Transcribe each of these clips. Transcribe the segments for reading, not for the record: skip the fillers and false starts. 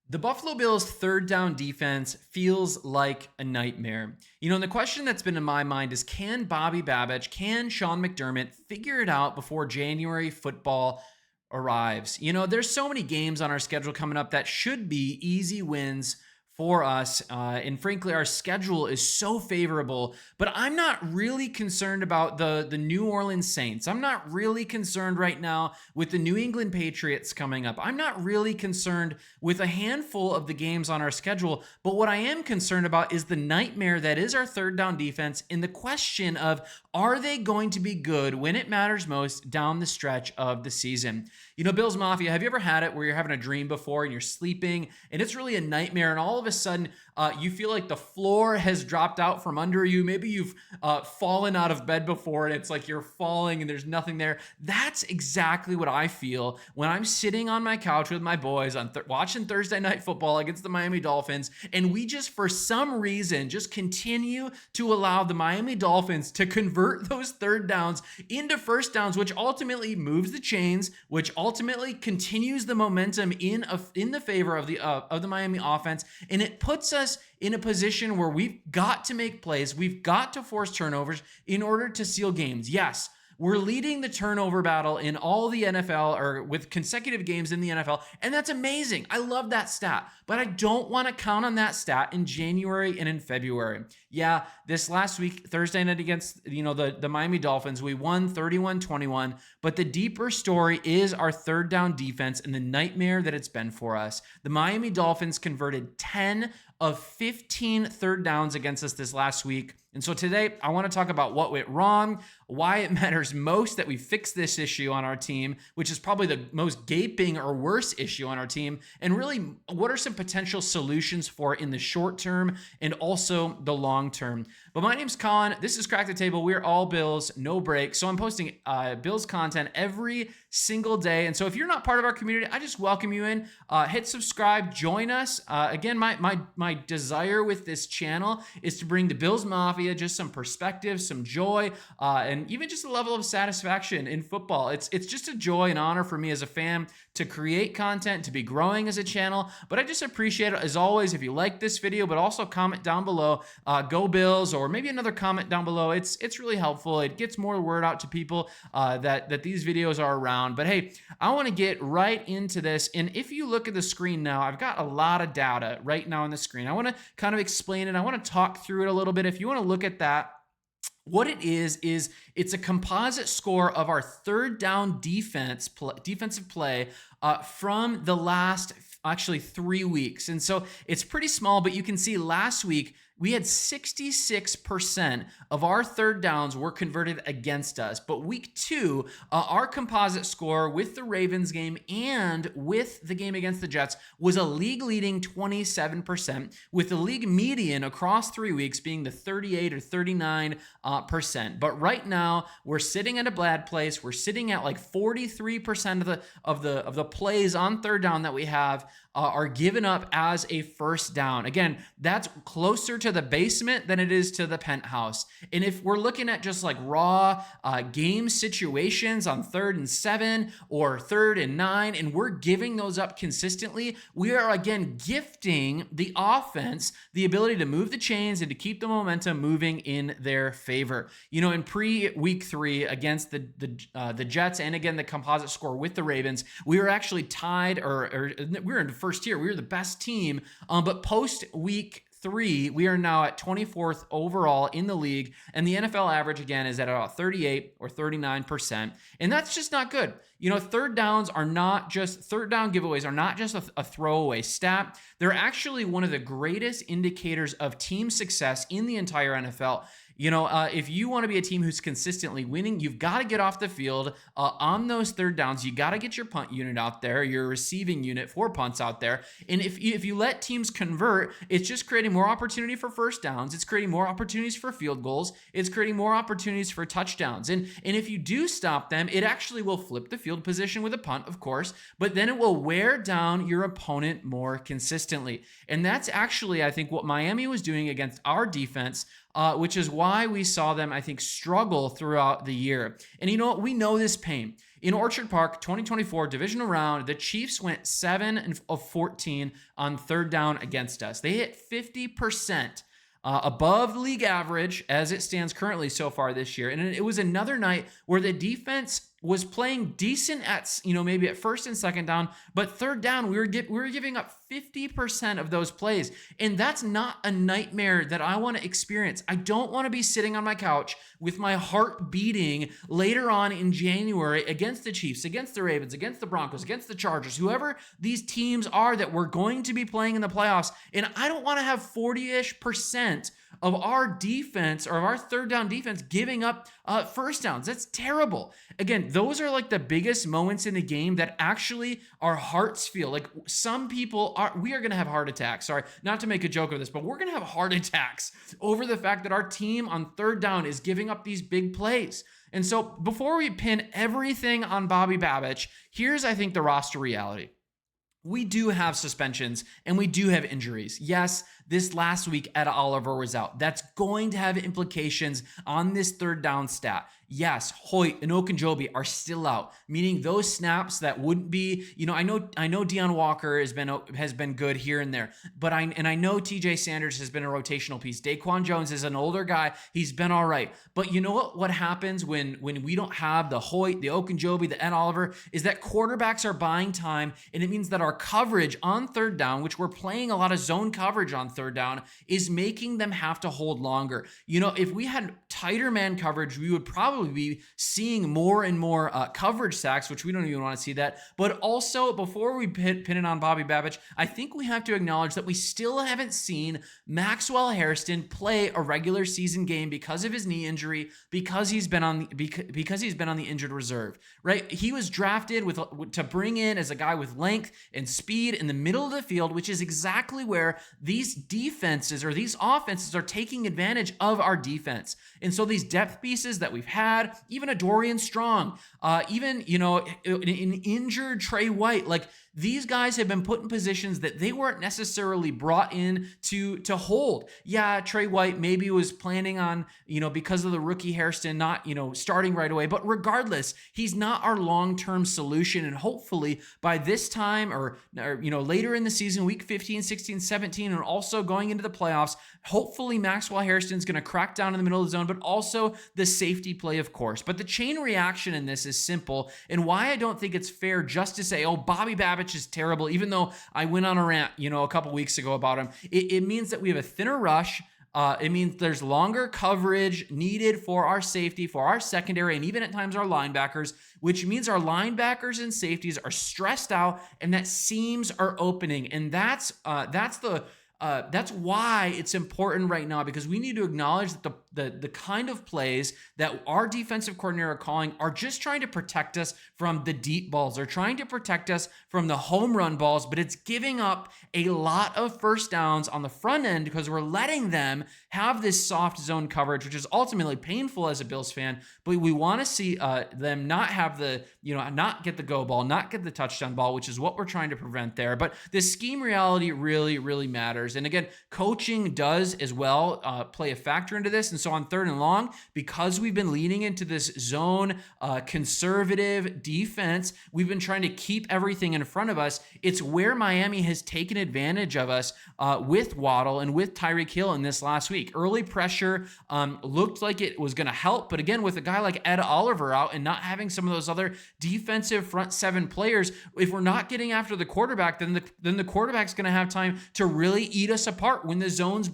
The Buffalo Bills' third down defense feels like a nightmare. And the question that's been in my mind is, can Bobby Babich, can Sean McDermott figure it out before January football arrives? There's so many games on our schedule coming up that should be easy wins for us. And frankly, our schedule is so favorable, but I'm not really concerned about the New Orleans Saints. I'm not really concerned right now with the New England Patriots coming up. I'm not really concerned with a handful of the games on our schedule, but what I am concerned about is the nightmare that is our third down defense and the question of, are they going to be good when it matters most down the stretch of the season? Bills Mafia, have you ever had it where you're having a dream before and you're sleeping and it's really a nightmare, and all of a sudden you feel like the floor has dropped out from under you? Maybe you've fallen out of bed before and it's like you're falling and there's nothing there. That's exactly what I feel when I'm sitting on my couch with my boys on watching Thursday Night Football against the Miami Dolphins, and we just, for some reason, just continue to allow the Miami Dolphins to convert those third downs into first downs, which ultimately moves the chains, which ultimately continues the momentum in the favor of the Miami offense, and it puts us in a position where we've got to make plays, we've got to force turnovers in order to seal games. Yes, we're leading the turnover battle in all the NFL, or with consecutive games in the NFL, and that's amazing. I love that stat, but I don't want to count on that stat in January and in February. Yeah, this last week, Thursday night against the Miami Dolphins, we won 31-21, but the deeper story is our third down defense and the nightmare that it's been for us. The Miami Dolphins converted 10 of 15 third downs against us this last week. And so today I want to talk about what went wrong, why it matters most that we fix this issue on our team, which is probably the most gaping or worst issue on our team, and really what are some potential solutions for it in the short term and also the long term. But my name's Colin. This is Crack the Table. We're all Bills, no break. So I'm posting Bills content every single day. And so if you're not part of our community, I just welcome you in. Hit subscribe, join us. Again, my desire with this channel is to bring the Bills Mafia just some perspective, some joy, and even just a level of satisfaction in football. It's just a joy and honor for me as a fan to create content, to be growing as a channel. But I just appreciate it, as always, if you like this video, but also comment down below, go Bills, or maybe another comment down below. It's really helpful. It gets more word out to people that these videos are around. But hey, I want to get right into this. And if you look at the screen now, I've got a lot of data right now on the screen. I want to kind of explain it. I want to talk through it a little bit. If you want to look at that, what it is it's a composite score of our third down defensive play from the last actually 3 weeks. And so it's pretty small, but you can see last week we had 66% of our third downs were converted against us. But week 2, our composite score with the Ravens game and with the game against the Jets was a league leading 27%, with the league median across 3 weeks being the 38 or 39%. But right now we're sitting at a bad place. We're sitting at like 43% of the plays on third down that we have are given up as a first down. Again, that's closer to the basement than it is to the penthouse. And if we're looking at just like raw game situations on 3rd and 7 or 3rd and 9, and we're giving those up consistently, we are again gifting the offense the ability to move the chains and to keep the momentum moving in their favor. In pre-week 3 against the Jets, and again the composite score with the Ravens, we were actually tied, or we were in the first tier. We were the best team, but post week 3, we are now at 24th overall in the league, and the NFL average again is at about 38 or 39%, and that's just not good. Third down giveaways are not just a throwaway stat. They're actually one of the greatest indicators of team success in the entire NFL. If you want to be a team who's consistently winning, you've got to get off the field on those third downs. You got to get your punt unit out there, your receiving unit for punts out there. And if you let teams convert, it's just creating more opportunity for first downs. It's creating more opportunities for field goals. It's creating more opportunities for touchdowns. And if you do stop them, it actually will flip the field position with a punt, of course, but then it will wear down your opponent more consistently. And that's actually, I think, what Miami was doing against our defense, which is why we saw them, I think, struggle throughout the year. And you know what? We know this pain. In Orchard Park, 2024 divisional round, the Chiefs went 7 of 14 on third down against us. They hit 50%. Above league average as it stands currently so far this year. And it was another night where the defense was playing decent at, maybe at first and second down, but third down, we were giving up 50% of those plays. And that's not a nightmare that I want to experience. I don't want to be sitting on my couch with my heart beating later on in January against the Chiefs, against the Ravens, against the Broncos, against the Chargers, whoever these teams are that we're going to be playing in the playoffs. And I don't want to have 40-ish% of our defense or of our third down defense giving up first downs. That's terrible. Again, those are like the biggest moments in the game that actually our hearts feel like some people we are going to have heart attacks. Sorry, not to make a joke of this, but we're going to have heart attacks over the fact that our team on third down is giving up these big plays. And so before we pin everything on Bobby Babich, here's, I think, the roster reality. We do have suspensions and we do have injuries. Yes, this last week, Ed Oliver was out. That's going to have implications on this third down stat. Yes, Hoyt and Okunjobi are still out, meaning those snaps that wouldn't be, I know Deion Walker has been good here and there, but I know TJ Sanders has been a rotational piece. Daquan Jones is an older guy. He's been all right. But you know what happens when we don't have the Hoyt, the Okunjobi, the Ed Oliver, is that quarterbacks are buying time, and it means that our coverage on third down, which we're playing a lot of zone coverage on third down, is making them have to hold longer. If we had tighter man coverage, we would probably be seeing more and more coverage sacks, which we don't even want to see that. But also, before we pin it on Bobby Babich, I think we have to acknowledge that we still haven't seen Maxwell Hairston play a regular season game because of his knee injury, because he's been on the injured reserve, right? He was drafted to bring in as a guy with length and speed in the middle of the field, which is exactly where these defenses or these offenses are taking advantage of our defense. And so these depth pieces that we've had, even a Dorian Strong, even, an injured Trey White, like these guys have been put in positions that they weren't necessarily brought in to hold. Yeah, Trey White maybe was planning on, because of the rookie Hairston, not, starting right away. But regardless, he's not our long-term solution. And hopefully by this time or later in the season, week 15, 16, 17, and also going into the playoffs, hopefully Maxwell Hairston's going to crack down in the middle of the zone, but also the safety play, of course. But the chain reaction in this is simple, and why I don't think it's fair just to say, oh, Bobby Babich is terrible, even though I went on a rant, a couple weeks ago about him. It means that we have a thinner rush. It means there's longer coverage needed for our safety, for our secondary, and even at times our linebackers, which means our linebackers and safeties are stressed out and that seams are opening. And that's why it's important right now, because we need to acknowledge that the kind of plays that our defensive coordinator are calling are just trying to protect us from the deep balls. They're trying to protect us from the home run balls, but it's giving up a lot of first downs on the front end because we're letting them have this soft zone coverage, which is ultimately painful as a Bills fan. But we want to see them not have not get the go ball, not get the touchdown ball, which is what we're trying to prevent there. But the scheme reality really, really matters. And again, coaching does as well play a factor into this. And so on third and long, because we've been leaning into this zone conservative defense, we've been trying to keep everything in front of us. It's where Miami has taken advantage of us with Waddle and with Tyreek Hill in this last week. Early pressure looked like it was going to help, but again, with a guy like Ed Oliver out and not having some of those other defensive front seven players, if we're not getting after the quarterback, then the quarterback's going to have time to really eat us apart when the zones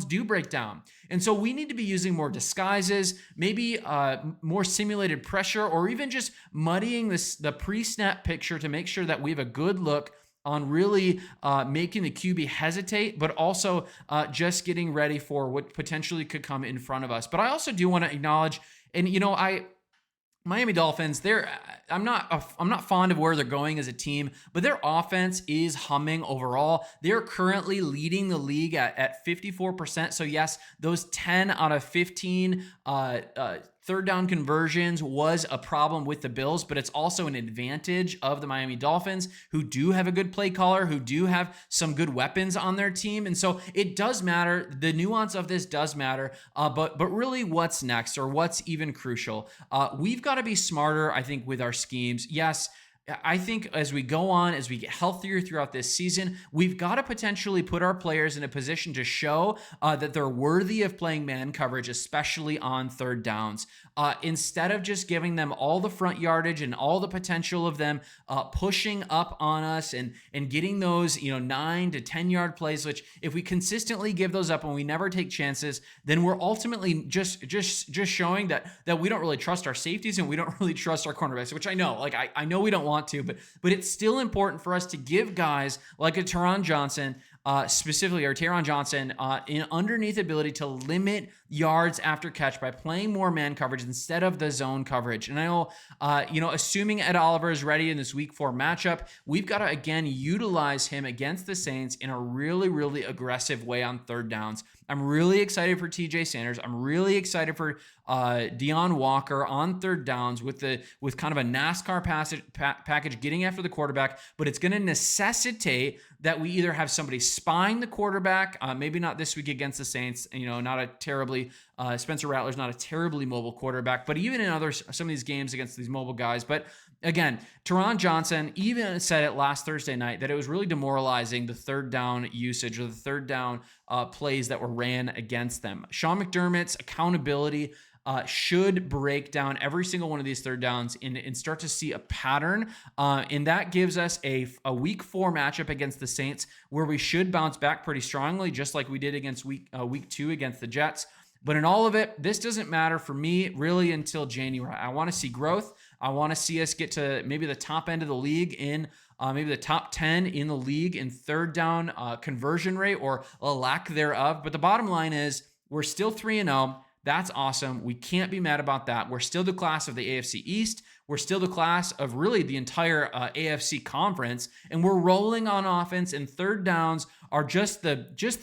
do break down. And so we need to be using more disguises, maybe more simulated pressure, or even just muddying the pre-snap picture to make sure that we have a good look on really making the QB hesitate, but also just getting ready for what potentially could come in front of us. But I also do want to acknowledge, and Miami Dolphins, I'm not fond of where they're going as a team, but their offense is humming overall. They're currently leading the league at 54%. So yes, those 10 out of 15 third down conversions was a problem with the Bills, but it's also an advantage of the Miami Dolphins, who do have a good play caller, who do have some good weapons on their team. And so it does matter. The nuance of this does matter. But really, what's next, or what's even crucial? We've got to be smarter, I think, with our schemes. Yes, I think as we go on, as we get healthier throughout this season, we've got to potentially put our players in a position to show that they're worthy of playing man coverage, especially on third downs. Instead of just giving them all the front yardage and all the potential of them pushing up on us and getting those 9 to 10 yard plays, which if we consistently give those up and we never take chances, then we're ultimately just showing that we don't really trust our safeties and we don't really trust our cornerbacks, which I know, like I know we don't want to, but it's still important for us to give guys like a Taron Johnson, specifically, or Taron Johnson, in underneath ability to limit yards after catch by playing more man coverage instead of the zone coverage. And I know, assuming Ed Oliver is ready in this week 4 matchup, we've got to again utilize him against the Saints in a really, really aggressive way on third downs. I'm really excited for TJ Sanders. I'm really excited for Deon Walker on third downs with kind of a NASCAR package getting after the quarterback, but it's going to necessitate that we either have somebody spying the quarterback, maybe not this week against the Saints, not a terribly, Spencer Rattler's not a terribly mobile quarterback, but even in some of these games against these mobile guys. But again, Taron Johnson even said it last Thursday night that it was really demoralizing, the third down usage or the third down plays that were ran against them. Sean McDermott's accountability should break down every single one of these third downs and start to see a pattern. And that gives us a week 4 matchup against the Saints where we should bounce back pretty strongly, just like we did against week 2 against the Jets. But in all of it, this doesn't matter for me really until January. I want to see growth. I want to see us get to maybe the top end of the league in maybe the top 10 in the league in third down conversion rate or a lack thereof. But the bottom line is we're still 3-0. That's awesome. We can't be mad about that. We're still the class of the AFC East. We're still the class of really the entire AFC conference, and we're rolling on offense, and third downs are just the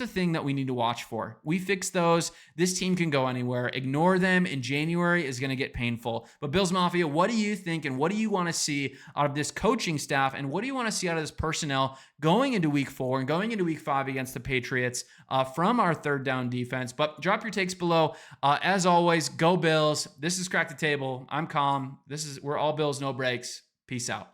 thing that we need to watch for. We fix those. This team can go anywhere. Ignore them in January is going to get painful. But Bills Mafia, what do you think, and what do you want to see out of this coaching staff, and what do you want to see out of this personnel going into week 4 and going into week 5 against the Patriots from our third down defense? But drop your takes below. As always, go Bills. This is Crack the Table. I'm Calm. We're all Bills, no breaks. Peace out.